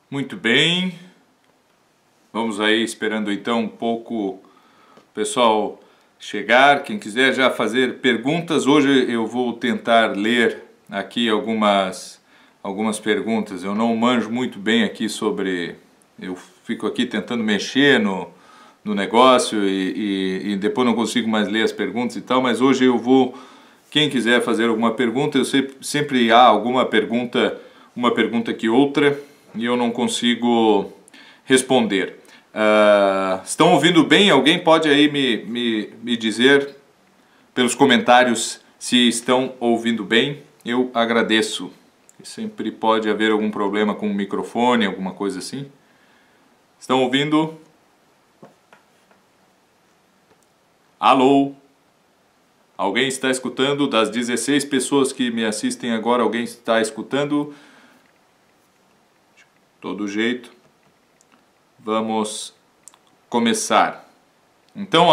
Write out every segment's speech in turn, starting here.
Muito bem, vamos aí esperando então um pouco o pessoal chegar. Quem quiser já fazer perguntas, hoje eu vou tentar ler aqui algumas perguntas. Eu não manjo muito bem aqui sobre... Eu fico aqui tentando mexer no negócio e depois não consigo mais ler as perguntas e tal, mas hoje eu vou... Quem quiser fazer alguma pergunta, eu sempre há alguma pergunta, uma pergunta que outra, e eu não consigo responder. Estão ouvindo bem? Alguém pode aí me dizer pelos comentários se estão ouvindo bem? Eu agradeço. Sempre pode haver algum problema com o microfone, alguma coisa assim. Estão ouvindo? Alô? Alguém está escutando? Das 16 pessoas que me assistem agora, alguém está escutando? De todo jeito. Vamos começar. Então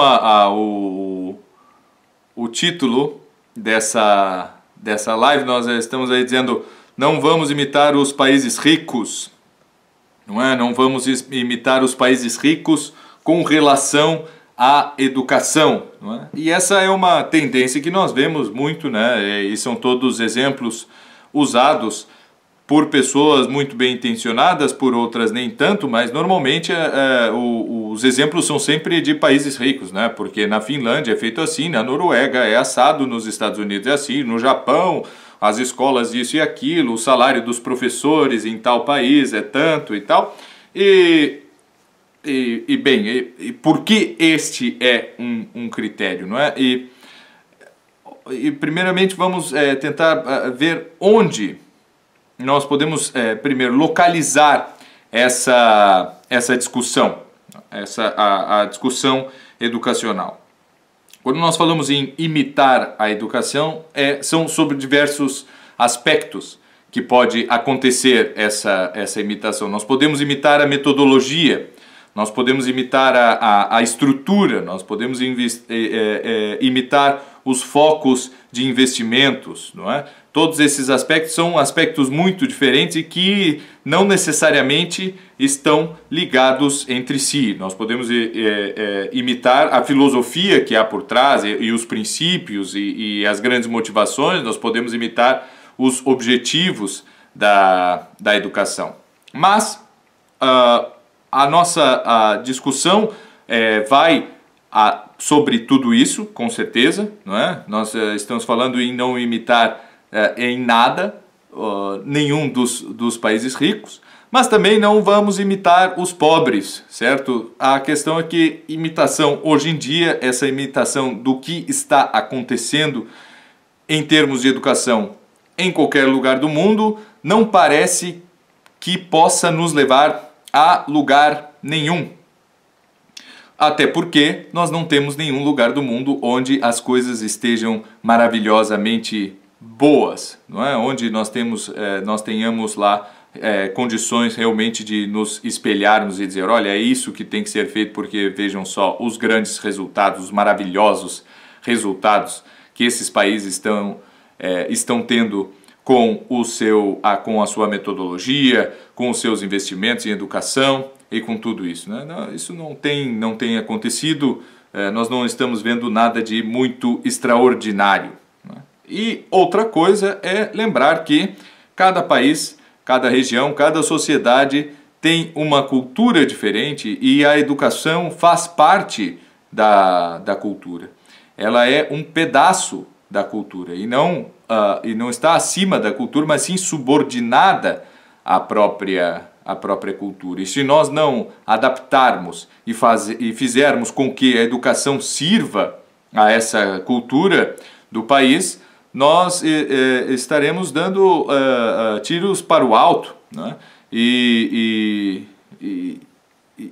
o título dessa live, nós estamos aí dizendo: não vamos imitar os países ricos, não é? Não vamos imitar os países ricos com relação à educação, não é? E essa é uma tendência que nós vemos muito, né? E são todos exemplos usados por pessoas muito bem intencionadas, por outras nem tanto, mas normalmente os exemplos são sempre de países ricos, né? Porque na Finlândia é feito assim, na Noruega é assado, nos Estados Unidos é assim, no Japão as escolas isso e aquilo, o salário dos professores em tal país é tanto e tal. E por que este é um critério, não é? E primeiramente vamos tentar ver onde nós podemos primeiro localizar essa discussão, a discussão educacional. Quando nós falamos em imitar a educação, são sobre diversos aspectos que pode acontecer essa imitação. Nós podemos imitar a metodologia, nós podemos imitar a estrutura, nós podemos imitar os focos de investimentos, não é? Todos esses aspectos são aspectos muito diferentes e que não necessariamente estão ligados entre si. Nós podemos imitar a filosofia que há por trás e os princípios e as grandes motivações, nós podemos imitar os objetivos da educação. Mas a nossa discussão vai sobre tudo isso, com certeza, não é? Nós estamos falando em não imitar em nada nenhum dos países ricos, mas também não vamos imitar os pobres, certo? A questão é que imitação hoje em dia, essa imitação do que está acontecendo em termos de educação em qualquer lugar do mundo, não parece que possa nos levar a lugar nenhum. Até porque nós não temos nenhum lugar do mundo onde as coisas estejam maravilhosamente boas, não é? Onde nós tenhamos lá condições realmente de nos espelharmos e dizer: olha, é isso que tem que ser feito, porque vejam só os grandes resultados, os maravilhosos resultados que esses países estão tendo com a sua metodologia, com os seus investimentos em educação e com tudo isso, né? Não, isso não tem acontecido, nós não estamos vendo nada de muito extraordinário, né? E outra coisa é lembrar que cada país, cada região, cada sociedade tem uma cultura diferente e a educação faz parte da cultura. Ela é um pedaço da cultura e não está acima da cultura, mas sim subordinada à própria cultura. E se nós não adaptarmos e fizermos com que a educação sirva a essa cultura do país, nós estaremos dando tiros para o alto, né? E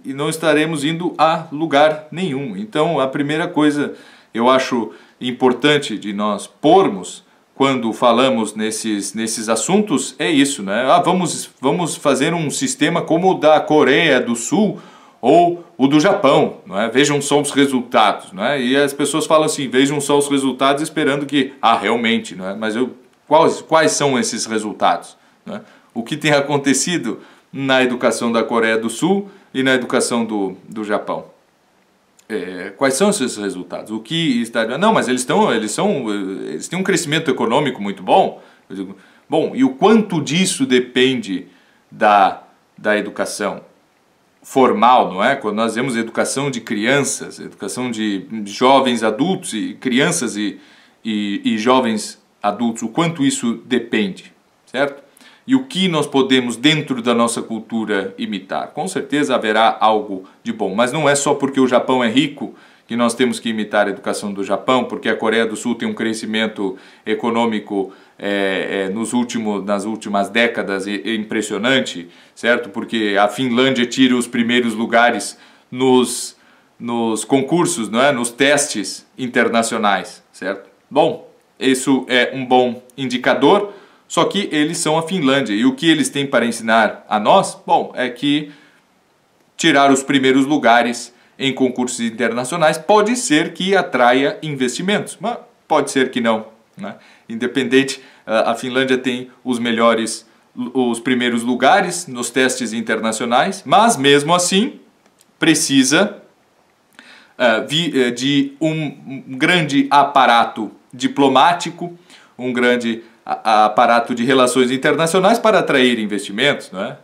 não estaremos indo a lugar nenhum. Então, a primeira coisa eu acho importante de nós pormos quando falamos nesses assuntos é isso, né? Vamos fazer um sistema como o da Coreia do Sul ou o do Japão, não é? Vejam só os resultados, não é? E as pessoas falam assim: vejam só os resultados, esperando que realmente, não é? Mas quais são esses resultados, não é? O que tem acontecido na educação da Coreia do Sul e na educação do Japão. Quais são esses resultados? O que está... Não, mas eles têm um crescimento econômico muito bom. Eu digo, bom, e o quanto disso depende da educação formal, não é? Quando nós vemos educação de crianças, educação de jovens adultos e crianças e jovens adultos, o quanto isso depende, certo? E o que nós podemos, dentro da nossa cultura, imitar. Com certeza haverá algo de bom, mas não é só porque o Japão é rico que nós temos que imitar a educação do Japão, porque a Coreia do Sul tem um crescimento econômico nas últimas décadas impressionante, certo? Porque a Finlândia tira os primeiros lugares nos concursos, não é? Nos testes internacionais, certo? Bom, isso é um bom indicador. Só que eles são a Finlândia, e o que eles têm para ensinar a nós? Bom, é que tirar os primeiros lugares em concursos internacionais pode ser que atraia investimentos, mas pode ser que não, né? Independente, a Finlândia tem os primeiros lugares nos testes internacionais, mas mesmo assim precisa de um grande aparato diplomático, um grande aparato de relações internacionais para atrair investimentos, né?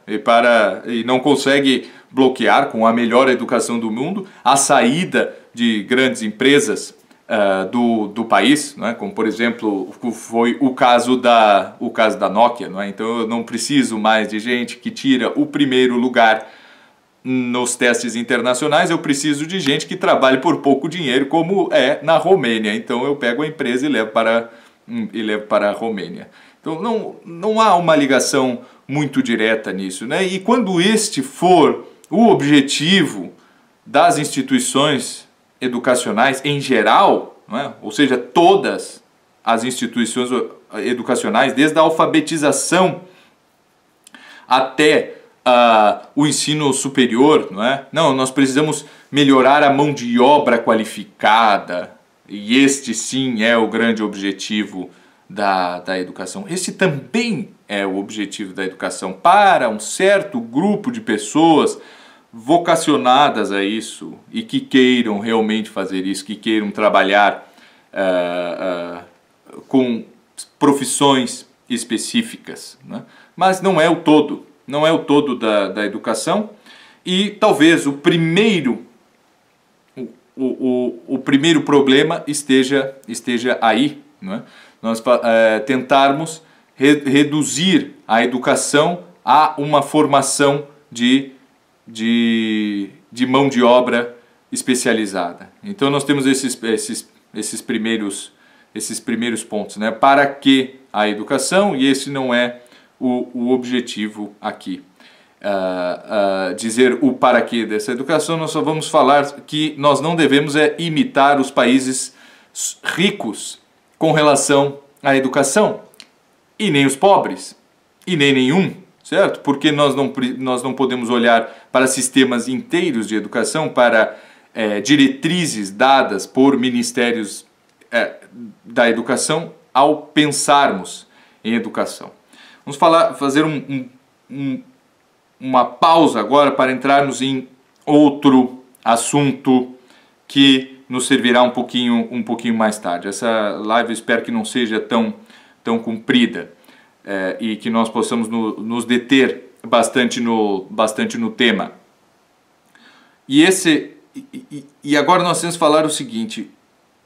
E não consegue bloquear, com a melhor educação do mundo, a saída de grandes empresas do país, né? Como por exemplo foi o caso da Nokia, né? Então eu não preciso mais de gente que tira o primeiro lugar nos testes internacionais, eu preciso de gente que trabalhe por pouco dinheiro, como é na Romênia. Então eu pego a empresa e levo para a Romênia. Então não há uma ligação muito direta nisso, né? E quando este for o objetivo das instituições educacionais em geral, não é? Ou seja, todas as instituições educacionais, desde a alfabetização até o ensino superior, não é? Não, nós precisamos melhorar a mão de obra qualificada, e este sim é o grande objetivo da educação. Esse também é o objetivo da educação para um certo grupo de pessoas vocacionadas a isso e que queiram realmente fazer isso, que queiram trabalhar com profissões específicas, né? Mas não é o todo, não é o todo da educação. E talvez o primeiro problema esteja aí, não é? Nós tentarmos reduzir a educação a uma formação de mão de obra especializada. Então nós temos esses primeiros pontos, né? Para que a educação? E esse não é o objetivo aqui. Dizer o para que dessa educação, nós só vamos falar que nós não devemos imitar os países ricos com relação à educação, e nem os pobres, e nem nenhum, certo? Porque nós não podemos olhar para sistemas inteiros de educação, para diretrizes dadas por ministérios da educação ao pensarmos em educação. Vamos fazer uma pausa agora para entrarmos em outro assunto que nos servirá um pouquinho mais tarde. Essa live eu espero que não seja tão comprida e que nós possamos nos deter bastante no tema. E agora nós temos que falar o seguinte: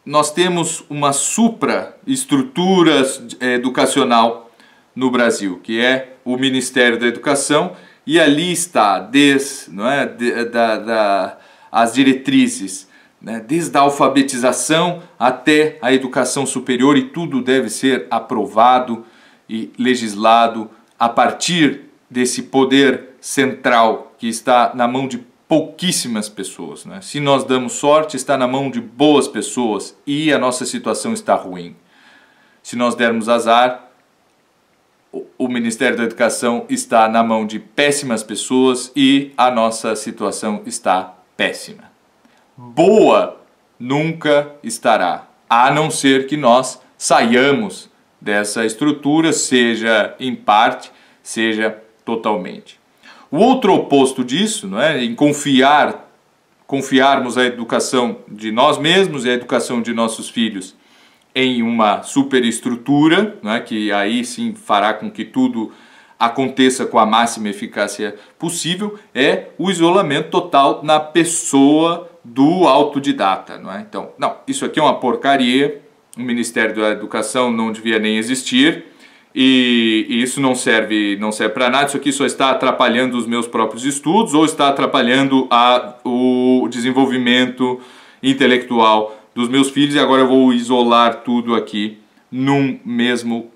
nós temos uma supraestrutura educacional no Brasil, que é o Ministério da Educação, e ali está as diretrizes, né, desde a alfabetização até a educação superior, e tudo deve ser aprovado e legislado a partir desse poder central que está na mão de pouquíssimas pessoas, né? Se nós damos sorte, está na mão de boas pessoas e a nossa situação está ruim. Se nós dermos azar, o Ministério da Educação está na mão de péssimas pessoas e a nossa situação está péssima. Boa nunca estará, a não ser que nós saiamos dessa estrutura, seja em parte, seja totalmente. O outro oposto disso, não é? Em confiarmos a educação de nós mesmos e a educação de nossos filhos em uma superestrutura, não é? Que aí sim fará com que tudo aconteça com a máxima eficácia possível, é o isolamento total na pessoa do autodidata, não é? Então, não, isso aqui é uma porcaria, o Ministério da Educação não devia nem existir, e isso não serve para nada, isso aqui só está atrapalhando os meus próprios estudos ou está atrapalhando o desenvolvimento intelectual dos meus filhos, e agora eu vou isolar tudo aqui num mesmo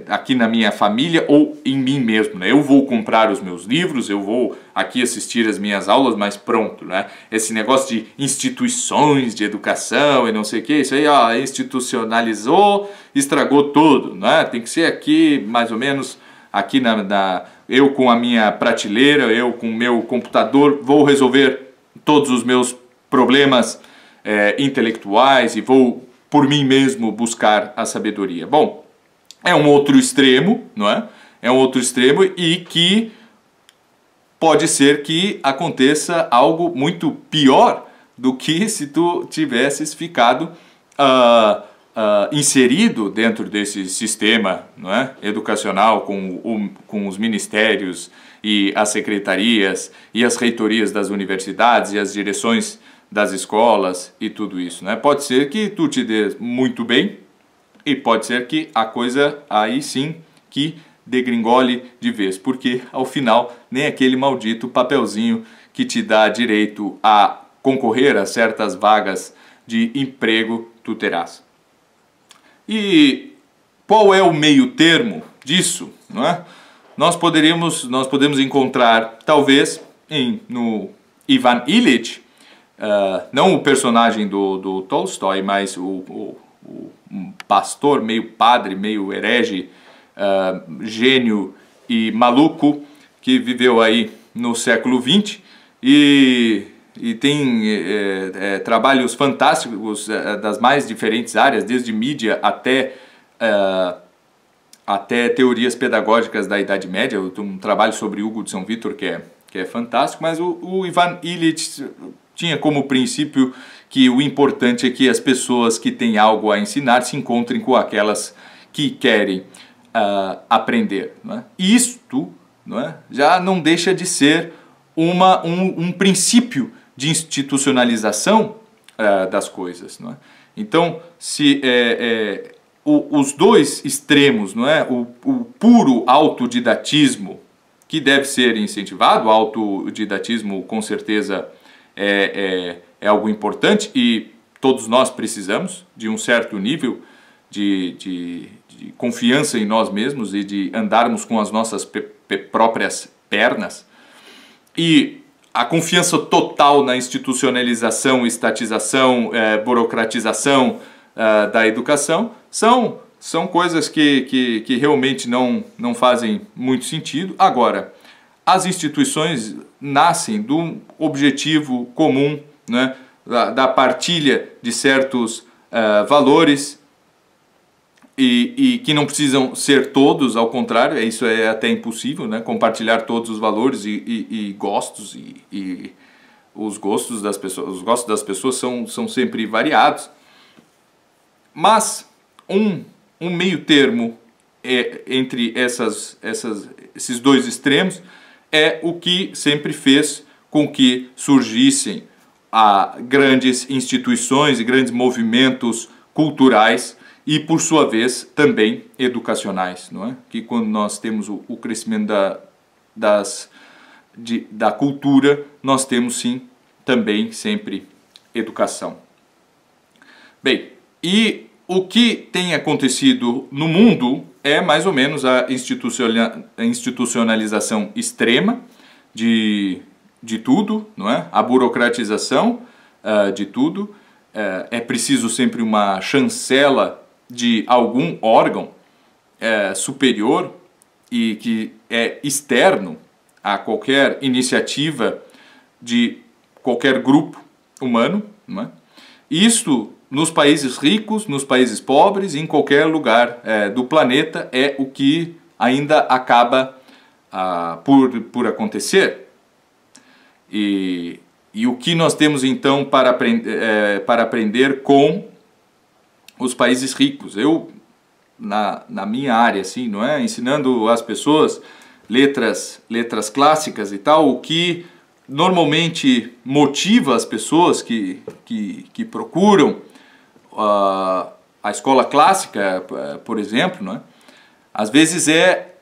aqui na minha família ou em mim mesmo, né? Eu vou comprar os meus livros, eu vou aqui assistir as minhas aulas, mas pronto, né? Esse negócio de instituições de educação e não sei o que, isso aí, ó, institucionalizou, estragou tudo, né? Tem que ser aqui, mais ou menos, aqui eu com a minha prateleira, eu com o meu computador, vou resolver todos os meus problemas intelectuais e vou por mim mesmo buscar a sabedoria. Bom, é um outro extremo, não é? É um outro extremo e que pode ser que aconteça algo muito pior do que se tu tivesses ficado inserido dentro desse sistema, não é? Educacional com os ministérios e as secretarias e as reitorias das universidades e as direções das escolas e tudo isso, né? Pode ser que tu te dê muito bem e pode ser que a coisa aí sim que degringole de vez, porque ao final nem aquele maldito papelzinho que te dá direito a concorrer a certas vagas de emprego tu terás. E qual é o meio termo disso, não é? Nós podemos encontrar talvez no Ivan Illich, não o personagem do Tolstói, mas um pastor, meio padre, meio herege, gênio e maluco, que viveu aí no século XX e tem trabalhos fantásticos das mais diferentes áreas, desde mídia até teorias pedagógicas da Idade Média. Um trabalho sobre Hugo de São Vítor que é fantástico, mas o Ivan Illich tinha como princípio que o importante é que as pessoas que têm algo a ensinar se encontrem com aquelas que querem aprender, não é? E isto, não é, já não deixa de ser um princípio de institucionalização das coisas, não é? Então, se os dois extremos, não é, o puro autodidatismo, que deve ser incentivado, o autodidatismo com certeza é algo importante e todos nós precisamos de um certo nível de confiança em nós mesmos e de andarmos com as nossas próprias pernas. E a confiança total na institucionalização, estatização, burocratização da educação são coisas que realmente não fazem muito sentido. Agora, as instituições nascem de um objetivo comum, né, da partilha de certos valores e que não precisam ser todos, ao contrário, isso é até impossível, né, compartilhar todos os valores e gostos e os gostos das pessoas são sempre variados, mas um meio termo entre esses dois extremos é o que sempre fez com que surgissem grandes instituições e grandes movimentos culturais e, por sua vez, também educacionais, não é? Que quando nós temos o crescimento da cultura, nós temos sim também sempre educação. Bem, e o que tem acontecido no mundo é mais ou menos a institucionalização extrema de tudo, não é? A burocratização de tudo. É preciso sempre uma chancela de algum órgão superior e que é externo a qualquer iniciativa de qualquer grupo humano, não é? Isto nos países ricos, nos países pobres, em qualquer lugar do planeta, é o que ainda acaba por acontecer. E o que nós temos então para aprender com os países ricos? Eu, na minha área, assim, não é? Ensinando as pessoas letras clássicas e tal, o que normalmente motiva as pessoas que procuram a escola clássica, por exemplo, não é? Às vezes é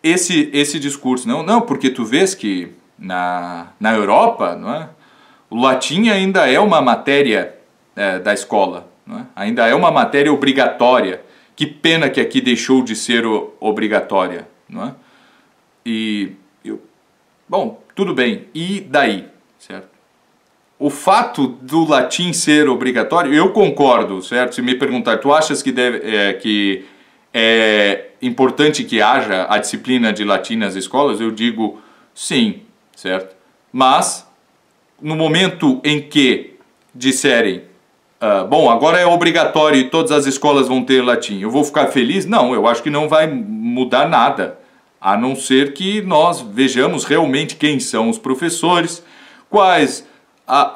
esse discurso, não, porque tu vês que na Europa, não é? O latim ainda é uma matéria da escola, não é? Ainda é uma matéria obrigatória. Que pena que aqui deixou de ser obrigatória, não é? Bom, tudo bem, e daí, certo? O fato do latim ser obrigatório, eu concordo, certo? Se me perguntar, tu achas que que é importante que haja a disciplina de latim nas escolas? Eu digo sim, certo? Mas, no momento em que disserem, bom, agora é obrigatório e todas as escolas vão ter latim, eu vou ficar feliz? Não, eu acho que não vai mudar nada, a não ser que nós vejamos realmente quem são os professores, quais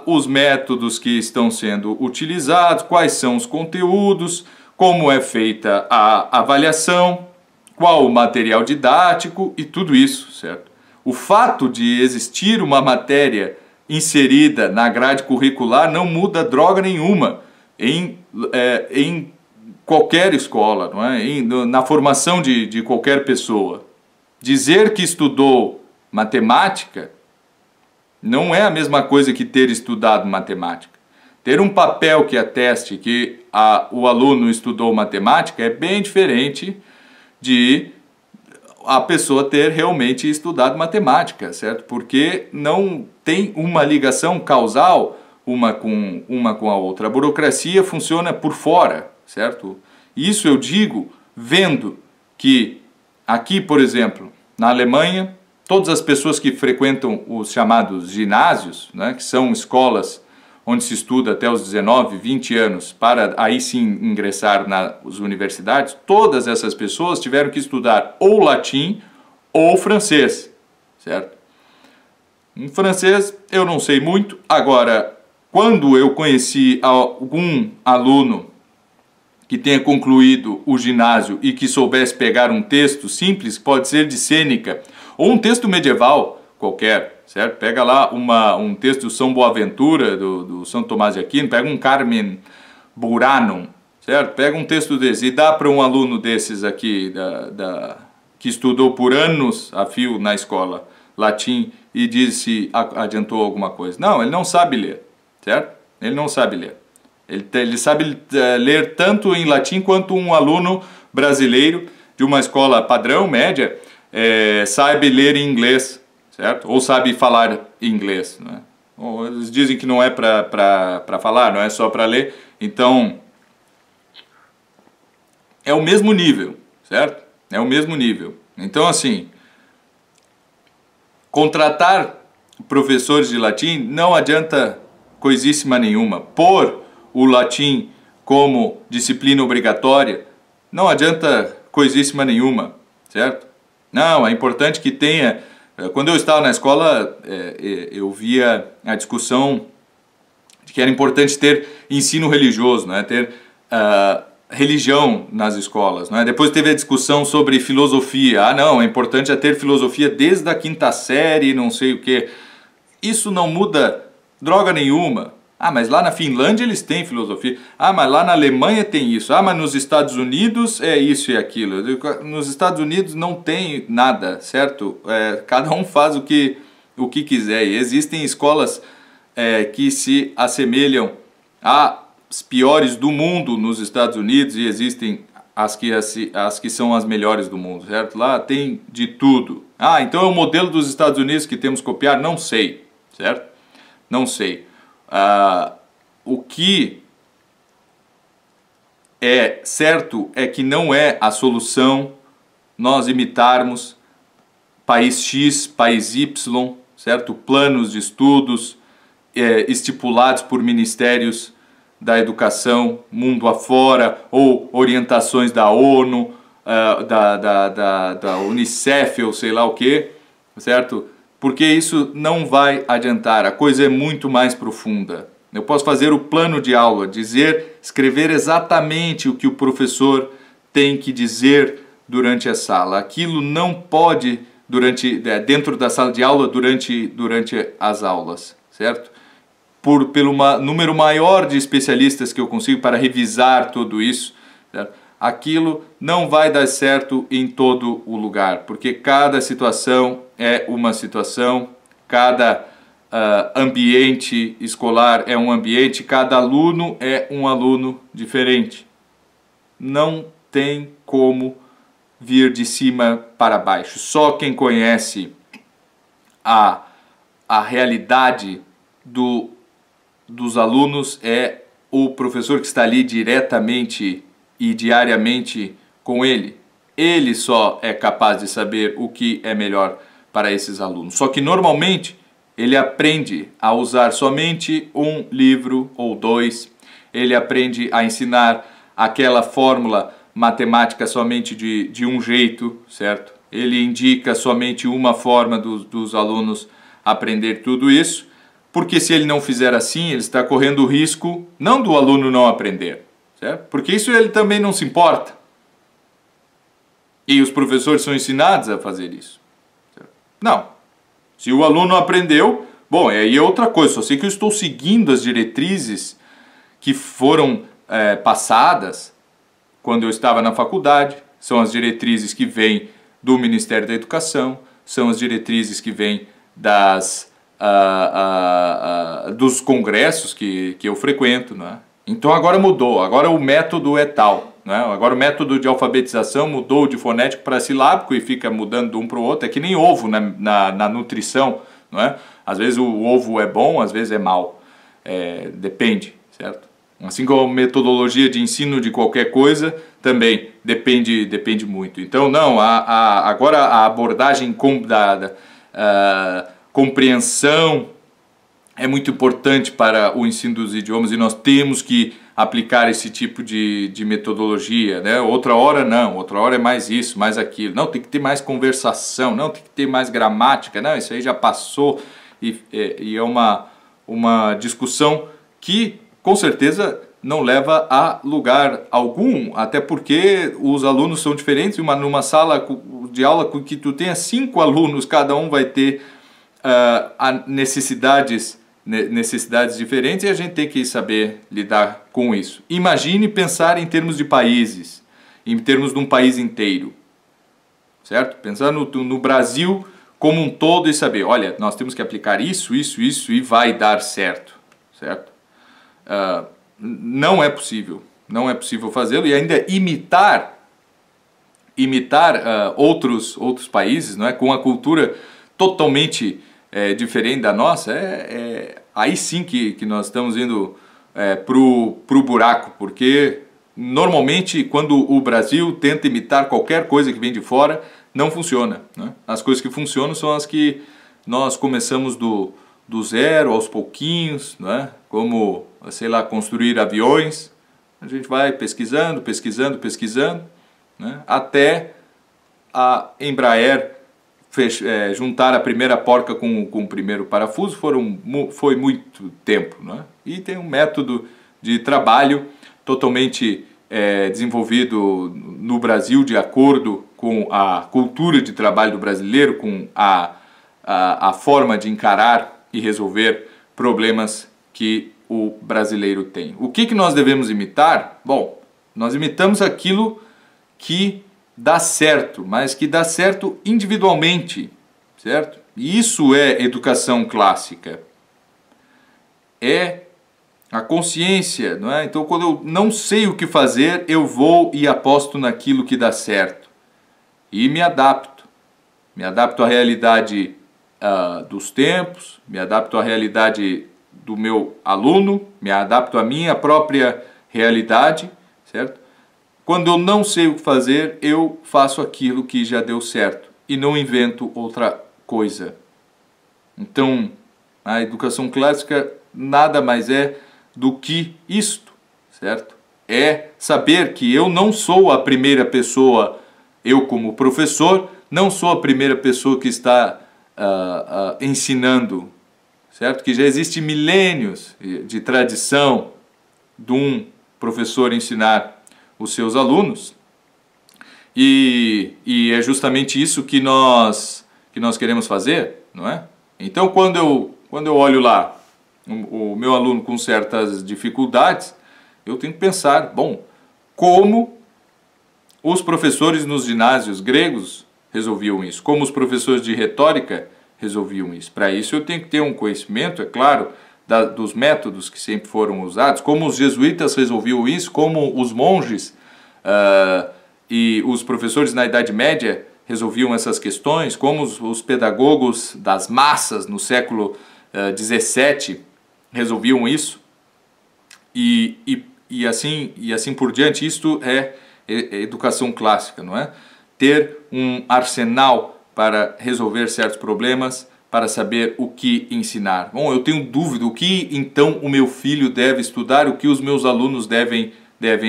os métodos que estão sendo utilizados, quais são os conteúdos, como é feita a avaliação, qual o material didático e tudo isso, certo? O fato de existir uma matéria inserida na grade curricular não muda droga nenhuma em qualquer escola, não é? Na formação de qualquer pessoa. Dizer que estudou matemática não é a mesma coisa que ter estudado matemática. Ter um papel que ateste que o aluno estudou matemática é bem diferente de a pessoa ter realmente estudado matemática, certo? Porque não tem uma ligação causal uma com a outra. A burocracia funciona por fora, certo? Isso eu digo vendo que aqui, por exemplo, na Alemanha, todas as pessoas que frequentam os chamados ginásios, né, que são escolas onde se estuda até os 19, 20 anos, para aí sim ingressar nas universidades, todas essas pessoas tiveram que estudar ou latim ou francês, certo? Em francês eu não sei muito. Agora, quando eu conheci algum aluno que tenha concluído o ginásio e que soubesse pegar um texto simples, pode ser de Sêneca, ou um texto medieval qualquer, certo? Pega lá um texto do São Boaventura, do São Tomás de Aquino, pega um Carmen Buranum, certo? Pega um texto desse e dá para um aluno desses aqui, que estudou por anos a fio na escola latim e diz se adiantou alguma coisa. Não, ele não sabe ler, certo? Ele não sabe ler. Ele sabe ler tanto em latim quanto um aluno brasileiro de uma escola padrão, média, sabe ler em inglês, certo? Ou sabe falar inglês, né? Ou eles dizem que não é para falar, não é só para ler. Então, é o mesmo nível, certo? É o mesmo nível. Então, assim, contratar professores de latim não adianta coisíssima nenhuma. Pôr o latim como disciplina obrigatória não adianta coisíssima nenhuma, certo? Não, é importante que tenha... Quando eu estava na escola, eu via a discussão de que era importante ter ensino religioso, né? Ter religião nas escolas, né? Depois teve a discussão sobre filosofia. Não, é importante ter filosofia desde a 5ª série, não sei o quê. Isso não muda droga nenhuma. Mas lá na Finlândia eles têm filosofia. Mas lá na Alemanha tem isso. Mas nos Estados Unidos é isso e aquilo. Nos Estados Unidos não tem nada, certo? Cada um faz o que quiser. E existem escolas que se assemelham às piores do mundo nos Estados Unidos e existem as que são as melhores do mundo, certo? Lá tem de tudo. Então é o modelo dos Estados Unidos que temos que copiar? Não sei, certo? Não sei. O que é certo é que não é a solução nós imitarmos país X, país Y, certo? Planos de estudos estipulados por ministérios da educação mundo afora ou orientações da ONU, da Unicef ou sei lá o que, certo? Porque isso não vai adiantar, a coisa é muito mais profunda. Eu posso fazer o plano de aula, escrever exatamente o que o professor tem que dizer durante a sala. Aquilo não pode dentro da sala de aula durante as aulas, certo? Pelo número maior de especialistas que eu consigo para revisar tudo isso, certo? Aquilo não vai dar certo em todo o lugar, porque cada situação é uma situação, cada ambiente escolar é um ambiente, cada aluno é um aluno diferente. Não tem como vir de cima para baixo. Só quem conhece a realidade dos alunos é o professor que está ali diretamente e diariamente com ele. Ele só é capaz de saber o que é melhor para esses alunos. Só que normalmente ele aprende a usar somente um livro ou dois, ele aprende a ensinar aquela fórmula matemática somente de um jeito, certo? Ele indica somente uma forma dos alunos aprender tudo isso, porque se ele não fizer assim, ele está correndo o risco não do aluno não aprender, certo? Porque isso ele também não se importa. E os professores são ensinados a fazer isso, certo? Não. Se o aluno aprendeu, bom, aí é outra coisa, só sei que eu estou seguindo as diretrizes que foram passadas quando eu estava na faculdade, são as diretrizes que vêm do Ministério da Educação, são as diretrizes que vêm dos congressos que eu frequento, né? Então agora mudou, agora o método é tal, né? Agora o método de alfabetização mudou de fonético para silábico e fica mudando de um para o outro, é que nem ovo na nutrição, não é? Às vezes o ovo é bom, às vezes é mau, depende, certo? Assim como a metodologia de ensino de qualquer coisa também depende muito. Então não, agora a abordagem compreensão é muito importante para o ensino dos idiomas e nós temos que aplicar esse tipo de metodologia, né? Outra hora não, outra hora é mais isso, mais aquilo. Não, tem que ter mais conversação, não, tem que ter mais gramática, não, isso aí já passou e é uma discussão que com certeza não leva a lugar algum, até porque os alunos são diferentes, numa sala de aula que tu tenha 5 alunos, cada um vai ter necessidades diferentes e a gente tem que saber lidar com isso. Imagine pensar em termos de países, em termos de um país inteiro, certo? Pensar no Brasil como um todo e saber, olha, nós temos que aplicar isso e vai dar certo, certo? Não é possível fazê-lo e ainda imitar outros países, não é? Com a cultura totalmente diferente da nossa, aí sim que nós estamos indo pro buraco, porque normalmente quando o Brasil tenta imitar qualquer coisa que vem de fora, não funciona, né? As coisas que funcionam são as que nós começamos do zero, aos pouquinhos, né? Como, sei lá, construir aviões, a gente vai pesquisando, né? Até a Embraer juntar a primeira porca com o primeiro parafuso foi muito tempo, né? E tem um método de trabalho totalmente desenvolvido no Brasil de acordo com a cultura de trabalho do brasileiro, com a forma de encarar e resolver problemas que o brasileiro tem. O que nós devemos imitar? Bom, nós imitamos aquilo que dá certo, mas que dá certo individualmente, certo? E isso é educação clássica. É a consciência, não é? Então, quando eu não sei o que fazer, eu vou e aposto naquilo que dá certo. E me adapto. Me adapto à realidade dos tempos, me adapto à realidade do meu aluno, me adapto à minha própria realidade, certo? Quando eu não sei o que fazer, eu faço aquilo que já deu certo e não invento outra coisa. Então, a educação clássica nada mais é do que isto, certo? É saber que eu não sou a primeira pessoa Eu, como professor, não sou a primeira pessoa que está ensinando, certo? Que já existe milênios de tradição de um professor ensinar os seus alunos, e é justamente isso que nós queremos fazer, não é? Então, quando eu olho lá o meu aluno com certas dificuldades, eu tenho que pensar, bom, como os professores nos ginásios gregos resolviam isso, como os professores de retórica resolviam isso. Para isso eu tenho que ter um conhecimento, é claro, dos métodos que sempre foram usados, como os jesuítas resolviam isso, como os monges e os professores na Idade Média resolviam essas questões, como os pedagogos das massas no século XVII resolviam isso, e assim por diante. Isto é educação clássica, não é? Ter um arsenal para resolver certos problemas, para saber o que ensinar. Bom, eu tenho dúvida, o que então o meu filho deve estudar, o que os meus alunos devem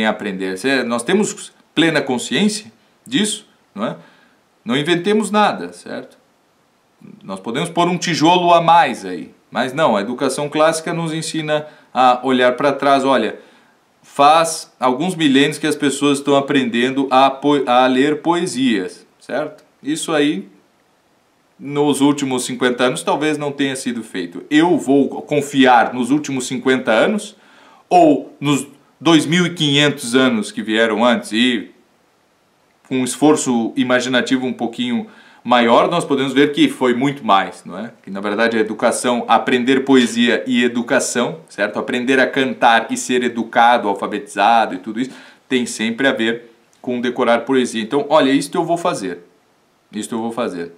aprender. Nós temos plena consciência disso, não é? Não inventemos nada, certo? Nós podemos pôr um tijolo a mais aí, mas não, a educação clássica nos ensina a olhar para trás. Olha, faz alguns milênios que as pessoas estão aprendendo a ler poesias, certo? Isso aí, nos últimos 50 anos, talvez não tenha sido feito. Eu vou confiar nos últimos 50 anos ou nos 2.500 anos que vieram antes, e com um esforço imaginativo um pouquinho maior, nós podemos ver que foi muito mais, não é? Que na verdade a educação, aprender poesia e educação, certo? Aprender a cantar e ser educado, alfabetizado e tudo isso, tem sempre a ver com decorar poesia. Então, olha, isto eu vou fazer. Isto eu vou fazer.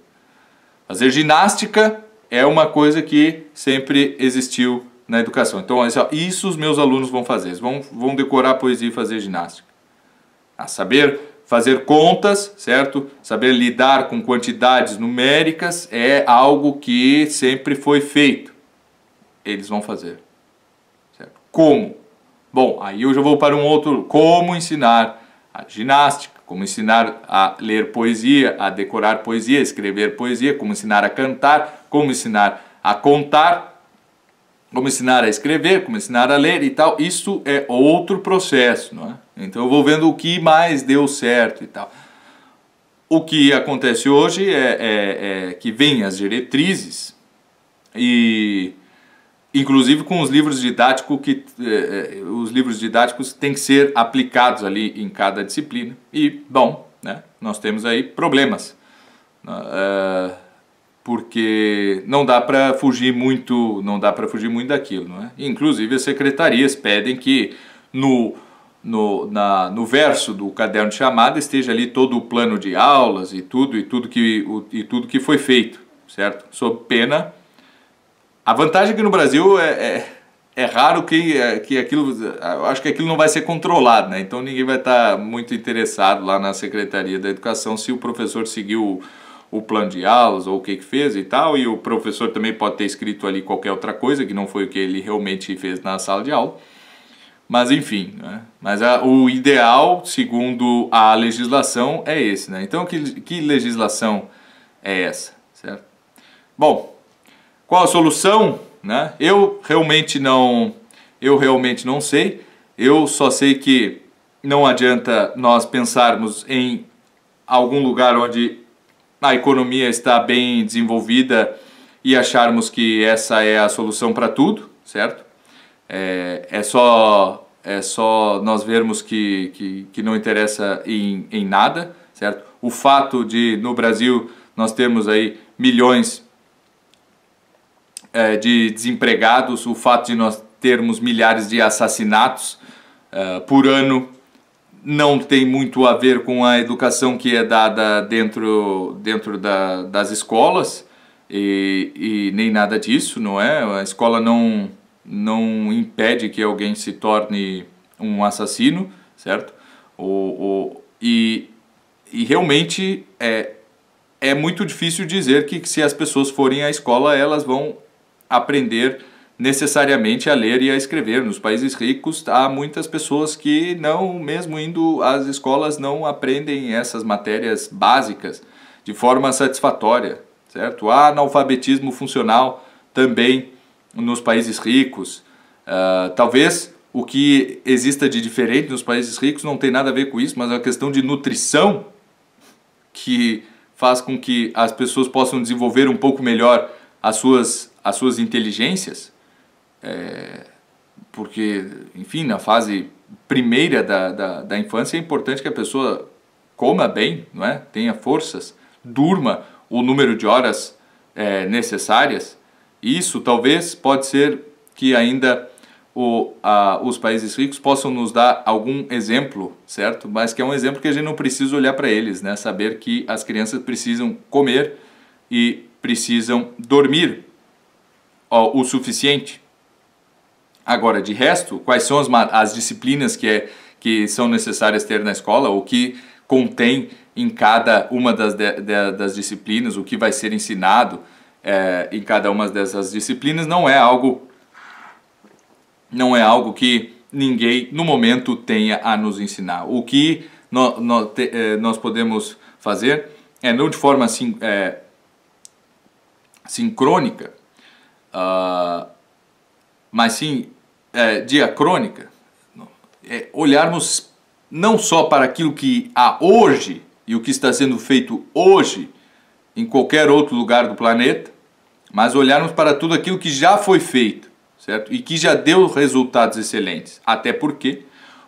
Fazer ginástica é uma coisa que sempre existiu na educação. Então, isso os meus alunos vão fazer. Eles vão decorar poesia e fazer ginástica. A saber fazer contas, certo? Saber lidar com quantidades numéricas é algo que sempre foi feito. Eles vão fazer. Certo? Como? Bom, aí eu já vou para um outro. Como ensinar a ginástica, como ensinar a ler poesia, a decorar poesia, escrever poesia, como ensinar a cantar, como ensinar a contar, como ensinar a escrever, como ensinar a ler e tal. Isso é outro processo, não é? Então eu vou vendo o que mais deu certo e tal. O que acontece hoje é que vem as diretrizes, e inclusive com os livros didáticos, os livros didáticos têm que ser aplicados ali em cada disciplina. E, bom, né, nós temos aí problemas, porque não dá para fugir muito, daquilo, não é? Inclusive as secretarias pedem que no verso do caderno de chamada esteja ali todo o plano de aulas e tudo que foi feito, certo? Sob pena. A vantagem é que no Brasil é raro que aquilo, eu acho que aquilo não vai ser controlado, né? Então ninguém vai estar muito interessado lá na Secretaria da Educação se o professor seguiu o plano de aulas ou o que fez e tal, e o professor também pode ter escrito ali qualquer outra coisa que não foi o que ele realmente fez na sala de aula. Mas enfim, né? Mas o ideal, segundo a legislação, é esse, né? Então que legislação é essa, certo? Bom, qual a solução, né? Eu realmente não sei. Eu só sei que não adianta nós pensarmos em algum lugar onde a economia está bem desenvolvida e acharmos que essa é a solução para tudo, certo? É só nós vermos que não interessa em nada, certo? O fato de, no Brasil, nós termos aí milhões de desempregados, o fato de nós termos milhares de assassinatos por ano, não tem muito a ver com a educação que é dada dentro das escolas, e nem nada disso, não é? A escola não impede que alguém se torne um assassino, certo? E realmente é muito difícil dizer que se as pessoas forem à escola elas vão aprender necessariamente a ler e a escrever. Nos países ricos há muitas pessoas que não, mesmo indo às escolas, não aprendem essas matérias básicas de forma satisfatória, certo? Há analfabetismo funcional também nos países ricos. Talvez o que exista de diferente nos países ricos não tem nada a ver com isso, mas é uma questão de nutrição que faz com que as pessoas possam desenvolver um pouco melhor as suas inteligências. Porque, enfim, na fase primeira da infância é importante que a pessoa coma bem, não é? Tenha forças, durma o número de horas necessárias. Isso talvez pode ser que ainda os países ricos possam nos dar algum exemplo, certo? Mas que é um exemplo que a gente não precisa olhar para eles, né? Saber que as crianças precisam comer e precisam dormir o suficiente. Agora, de resto, quais são as disciplinas que são necessárias ter na escola, o que contém em cada uma das disciplinas, o que vai ser ensinado em cada uma dessas disciplinas, não é algo que ninguém no momento tenha a nos ensinar. O que nós podemos fazer é não de forma sincrônica, mas sim diacrônica, olharmos não só para aquilo que há hoje e o que está sendo feito hoje em qualquer outro lugar do planeta, mas olharmos para tudo aquilo que já foi feito, certo? E que já deu resultados excelentes. Até porque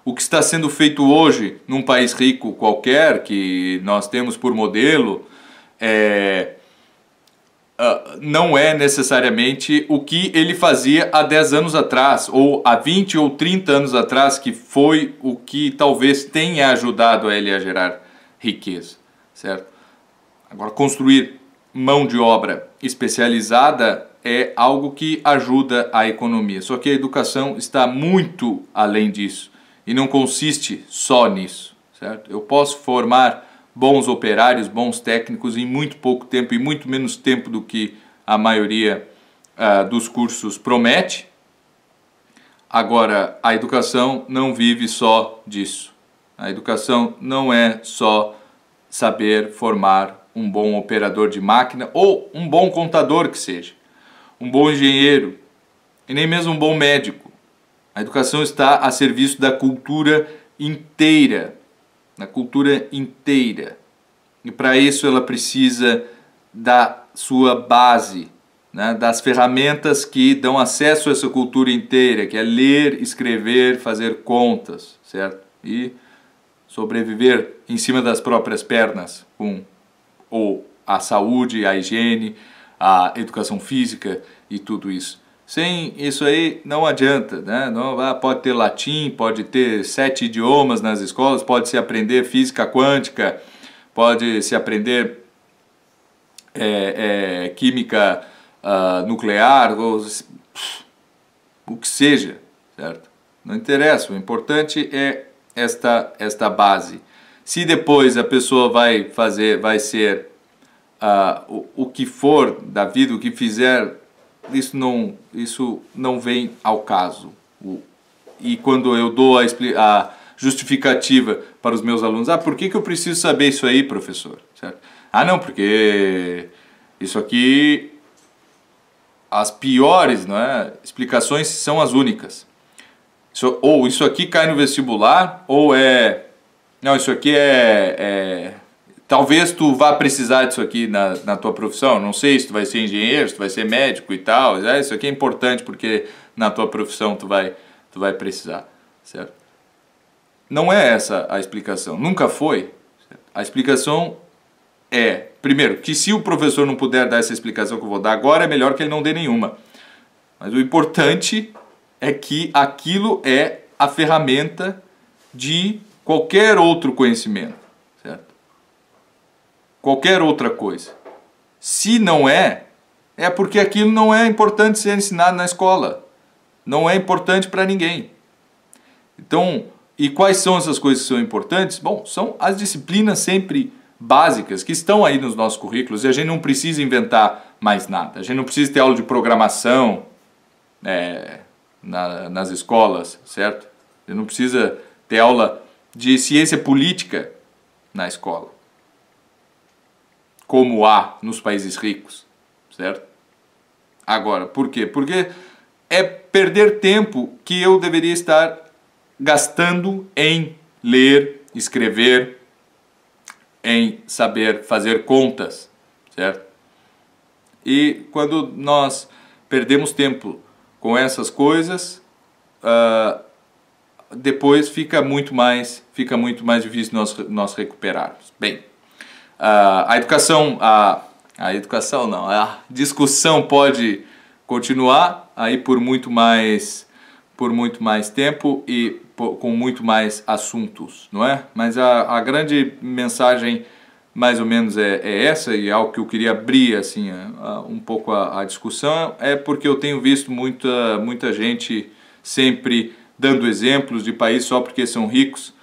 o que está sendo feito hoje num país rico qualquer, que nós temos por modelo, não é necessariamente o que ele fazia há 10 anos atrás, ou há 20 ou 30 anos atrás, que foi o que talvez tenha ajudado a ele a gerar riqueza, certo? Agora, construir mão de obra especializada é algo que ajuda a economia. Só que a educação está muito além disso e não consiste só nisso, certo? Eu posso formar bons operários, bons técnicos em muito pouco tempo e muito menos tempo do que a maioria dos cursos promete. Agora, a educação não vive só disso. A educação não é só saber formar um bom operador de máquina ou um bom contador que seja, um bom engenheiro e nem mesmo um bom médico. A educação está a serviço da cultura inteira. Na cultura inteira. E para isso ela precisa da sua base, né? Das ferramentas que dão acesso a essa cultura inteira, que é ler, escrever, fazer contas, certo? E sobreviver em cima das próprias pernas com a saúde, a higiene, a educação física e tudo isso. Sem isso aí não adianta, né? Não, pode ter latim, pode ter 7 idiomas nas escolas, pode se aprender física quântica, pode se aprender química nuclear, ou o que seja, certo? Não interessa, o importante é esta base. Se depois a pessoa vai ser o que for da vida, o que fizer, isso não vem ao caso. E quando eu dou a justificativa para os meus alunos, por que eu preciso saber isso aí, professor? Certo? Não, porque isso aqui, as piores, não é, explicações são as únicas. Ou isso aqui cai no vestibular, ou não, isso aqui talvez tu vá precisar disso aqui na tua profissão. Não sei se tu vai ser engenheiro, se tu vai ser médico e tal. Isso aqui é importante porque na tua profissão tu vai precisar, certo? Não é essa a explicação. Nunca foi. Certo? A explicação é, primeiro, que se o professor não puder dar essa explicação que eu vou dar agora, é melhor que ele não dê nenhuma. Mas o importante é que aquilo é a ferramenta de qualquer outro conhecimento, certo? Qualquer outra coisa. Se não é porque aquilo não é importante ser ensinado na escola. Não é importante para ninguém. Então, e quais são essas coisas que são importantes? Bom, são as disciplinas sempre básicas que estão aí nos nossos currículos e a gente não precisa inventar mais nada. A gente não precisa ter aula de programação, nas escolas, certo? Você não precisa ter aula de ciência política na escola, como há nos países ricos, certo? Agora, por quê? Porque é perder tempo que eu deveria estar gastando em ler, escrever, em saber fazer contas, certo? E quando nós perdemos tempo com essas coisas, depois fica muito mais difícil nós recuperarmos. Bem, a discussão pode continuar aí por muito mais tempo e com muito mais assuntos, não é? Mas a grande mensagem mais ou menos é essa, e algo que eu queria abrir assim um pouco a discussão, é porque eu tenho visto muita gente sempre dando exemplos de países só porque são ricos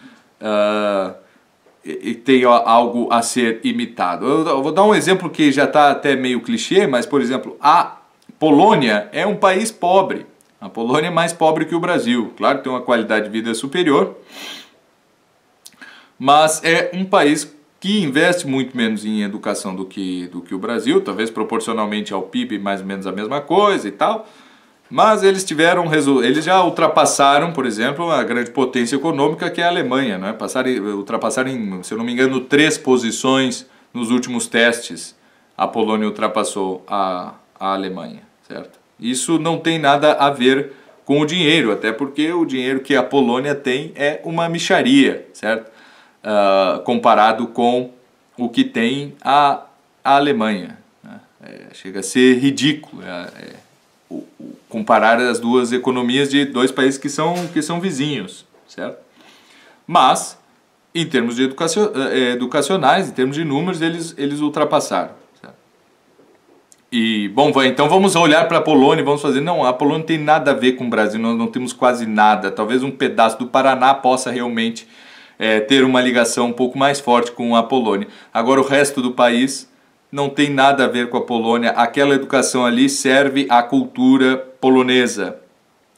e tem algo a ser imitado. Eu vou dar um exemplo que já está até meio clichê, mas, por exemplo, a Polônia é um país pobre. A Polônia é mais pobre que o Brasil. Claro que tem uma qualidade de vida superior, mas é um país que investe muito menos em educação do que o Brasil, talvez proporcionalmente ao PIB mais ou menos a mesma coisa e tal. Mas eles já ultrapassaram, por exemplo, a grande potência econômica que é a Alemanha, né? Ultrapassaram, se eu não me engano, 3 posições nos últimos testes. A Polônia ultrapassou a Alemanha, certo? Isso não tem nada a ver com o dinheiro, até porque o dinheiro que a Polônia tem é uma mixaria, certo? Comparado com o que tem a Alemanha, né? Chega a ser ridículo comparar as duas economias de dois países que são vizinhos, certo? Mas, em termos de educacionais, em termos de números, eles ultrapassaram. Certo? E, bom, então vamos olhar para a Polônia e vamos fazer... Não, a Polônia não tem nada a ver com o Brasil, nós não temos quase nada. Talvez um pedaço do Paraná possa realmente ter uma ligação um pouco mais forte com a Polônia. Agora, o resto do país não tem nada a ver com a Polônia. Aquela educação ali serve à cultura polonesa.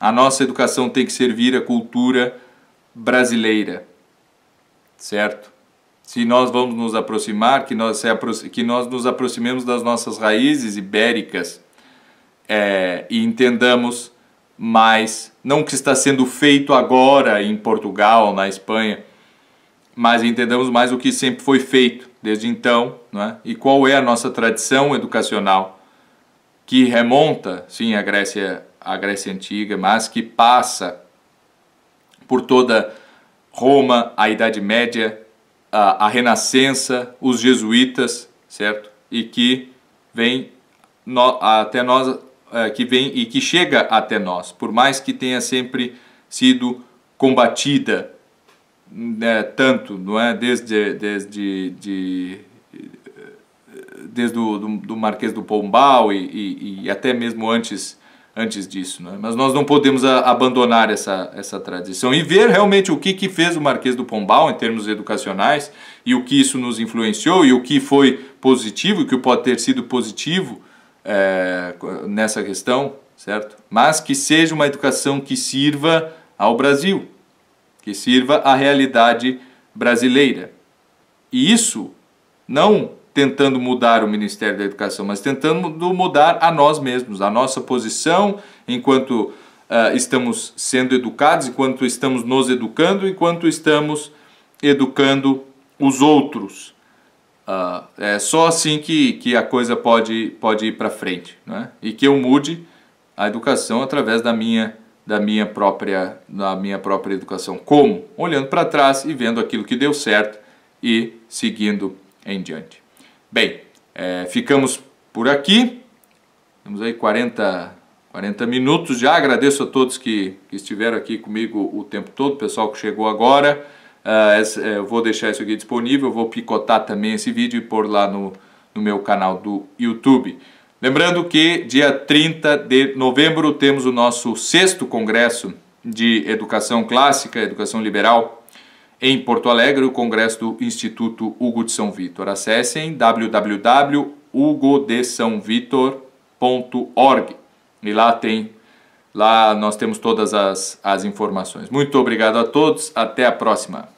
A nossa educação tem que servir à cultura brasileira, certo? Se nós vamos nos aproximar, que nós nos aproximemos das nossas raízes ibéricas e entendamos mais, não o que está sendo feito agora em Portugal, na Espanha, mas entendamos mais o que sempre foi feito desde então, não é? E qual é a nossa tradição educacional, que remonta, sim, à Grécia Antiga, mas que passa por toda Roma, a Idade Média, a Renascença, os jesuítas, certo? E que vem até nós, que chega até nós, por mais que tenha sempre sido combatida, tanto, não é, desde do Marquês do Pombal e até mesmo antes disso, não é? Mas nós não podemos abandonar essa tradição e ver realmente o que fez o Marquês do Pombal em termos educacionais e o que isso nos influenciou e o que foi positivo, o que pode ter sido positivo nessa questão, certo? Mas que seja uma educação que sirva ao Brasil, que sirva à realidade brasileira. E isso não tentando mudar o Ministério da Educação, mas tentando mudar a nós mesmos, a nossa posição enquanto estamos sendo educados, enquanto estamos nos educando, enquanto estamos educando os outros. É só assim que a coisa pode ir para frente, né? E que eu mude a educação através da minha própria educação. Como? Olhando para trás e vendo aquilo que deu certo e seguindo em diante. Bem, ficamos por aqui. Temos aí 40 minutos já. Agradeço a todos que estiveram aqui comigo o tempo todo, o pessoal que chegou agora. Eu vou deixar isso aqui disponível, vou picotar também esse vídeo e pôr lá no meu canal do YouTube. Lembrando que dia 30 de novembro temos o nosso 6º Congresso de Educação Clássica, Educação Liberal, em Porto Alegre, o Congresso do Instituto Hugo de São Vitor. Acessem www.hugodesaovitor.org e lá tem Lá nós temos todas as informações. Muito obrigado a todos, até a próxima.